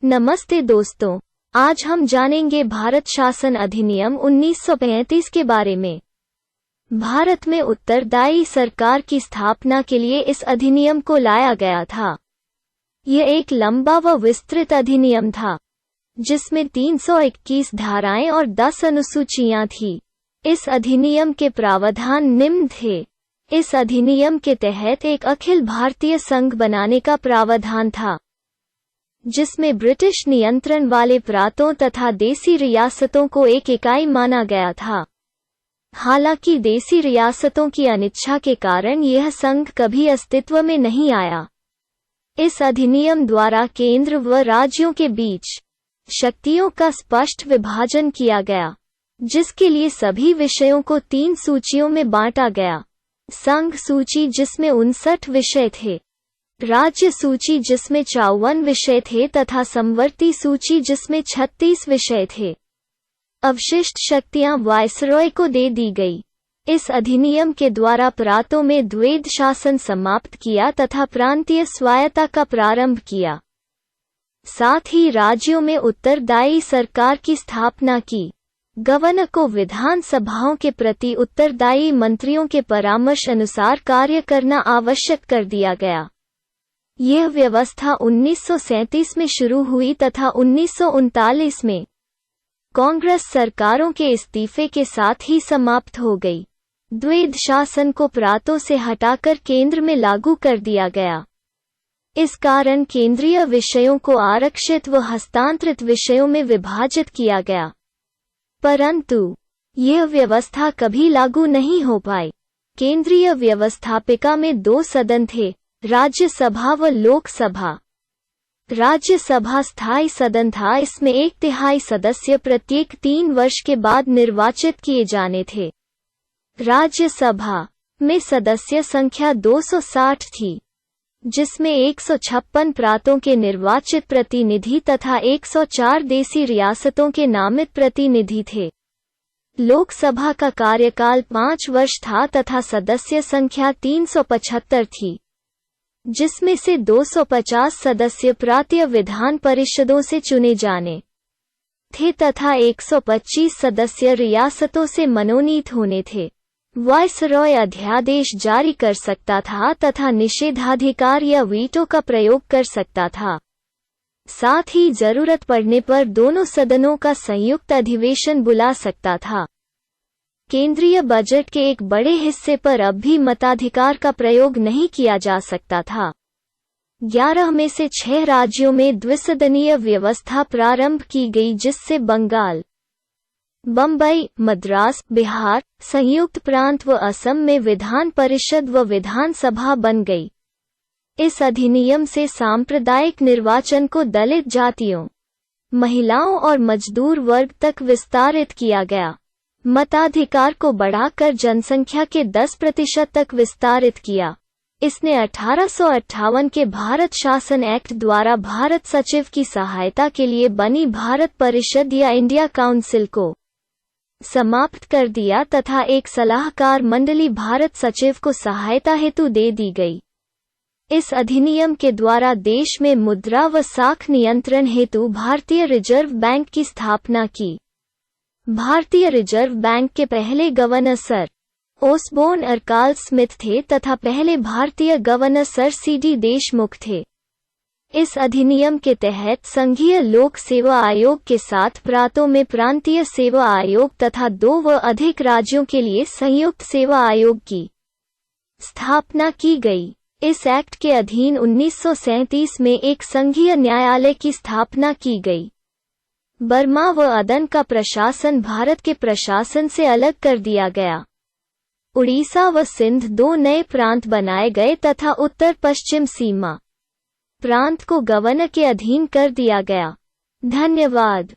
नमस्ते दोस्तों, आज हम जानेंगे भारत शासन अधिनियम 1935 के बारे में। भारत में उत्तरदायी सरकार की स्थापना के लिए इस अधिनियम को लाया गया था। यह एक लंबा व विस्तृत अधिनियम था, जिसमें 321 धाराएं और 10 अनुसूचियां थीं। इस अधिनियम के प्रावधान निम्न थे। इस अधिनियम के तहत एक अखिल भारतीय संघ बनाने का प्रावधान था, जिसमें ब्रिटिश नियंत्रण वाले प्रांतों तथा देसी रियासतों को एक इकाई माना गया था। हालांकि देसी रियासतों की अनिच्छा के कारण यह संघ कभी अस्तित्व में नहीं आया। इस अधिनियम द्वारा केंद्र व राज्यों के बीच शक्तियों का स्पष्ट विभाजन किया गया, जिसके लिए सभी विषयों को 3 सूचियों में बांटा गया। संघ सूची, जिसमें 59 विषय थे, राज्य सूची जिसमें 54 विषय थे तथा समवर्ती सूची जिसमें 36 विषय थे। अवशिष्ट शक्तियां वायसरॉय को दे दी गई। इस अधिनियम के द्वारा प्रांतों में द्वैध शासन समाप्त किया तथा प्रांतीय स्वायत्तता का प्रारंभ किया। साथ ही राज्यों में उत्तरदायी सरकार की स्थापना की। गवर्नर को विधान सभाओं के प्रति उत्तरदायी मंत्रियों के परामर्श अनुसार कार्य करना आवश्यक कर दिया गया। यह व्यवस्था 1937 में शुरू हुई तथा 1939 में कांग्रेस सरकारों के इस्तीफे के साथ ही समाप्त हो गई। द्वैध शासन को प्रांतों से हटाकर केंद्र में लागू कर दिया गया। इस कारण केंद्रीय विषयों को आरक्षित व हस्तांतरित विषयों में विभाजित किया गया, परंतु यह व्यवस्था कभी लागू नहीं हो पाई। केंद्रीय व्यवस्थापिका में 2 सदन थे, राज्यसभा व लोकसभा। राज्यसभा स्थायी सदन था। इसमें 1/3 सदस्य प्रत्येक 3 वर्ष के बाद निर्वाचित किए जाने थे। राज्यसभा में सदस्य संख्या 260 थी, जिसमें 156 प्रांतों के निर्वाचित प्रतिनिधि तथा 104 देसी रियासतों के नामित प्रतिनिधि थे। लोकसभा का कार्यकाल 5 वर्ष था तथा सदस्य संख्या 375 थी, जिसमें से 250 सदस्य प्रांतीय विधान परिषदों से चुने जाने थे तथा 125 सदस्य रियासतों से मनोनीत होने थे। वायसरॉय अध्यादेश जारी कर सकता था तथा निषेधाधिकार या वीटो का प्रयोग कर सकता था। साथ ही जरूरत पड़ने पर दोनों सदनों का संयुक्त अधिवेशन बुला सकता था। केंद्रीय बजट के एक बड़े हिस्से पर अब भी मताधिकार का प्रयोग नहीं किया जा सकता था। 11 में से 6 राज्यों में द्विसदनीय व्यवस्था प्रारंभ की गई, जिससे बंगाल, बम्बई, मद्रास, बिहार, संयुक्त प्रांत व असम में विधान परिषद व विधानसभा बन गई। इस अधिनियम से सांप्रदायिक निर्वाचन को दलित जातियों, महिलाओं और मजदूर वर्ग तक विस्तारित किया गया। मताधिकार को बढ़ाकर जनसंख्या के 10% तक विस्तारित किया। इसने 1858 के भारत शासन एक्ट द्वारा भारत सचिव की सहायता के लिए बनी भारत परिषद या इंडिया काउंसिल को समाप्त कर दिया तथा एक सलाहकार मंडली भारत सचिव को सहायता हेतु दे दी गई। इस अधिनियम के द्वारा देश में मुद्रा व साख नियंत्रण हेतु भारतीय रिजर्व बैंक की स्थापना की। भारतीय रिजर्व बैंक के पहले गवर्नर सर ओसबोर्न अर्काल स्मिथ थे तथा पहले भारतीय गवर्नर सर CD देशमुख थे। इस अधिनियम के तहत संघीय लोक सेवा आयोग के साथ प्रांतों में प्रांतीय सेवा आयोग तथा 2 व अधिक राज्यों के लिए संयुक्त सेवा आयोग की स्थापना की गई। इस एक्ट के अधीन 1937 में एक संघीय न्यायालय की स्थापना की गई। बर्मा व अदन का प्रशासन भारत के प्रशासन से अलग कर दिया गया। उड़ीसा व सिंध 2 नए प्रांत बनाए गए तथा उत्तर पश्चिम सीमा प्रांत को गवर्नर के अधीन कर दिया गया। धन्यवाद।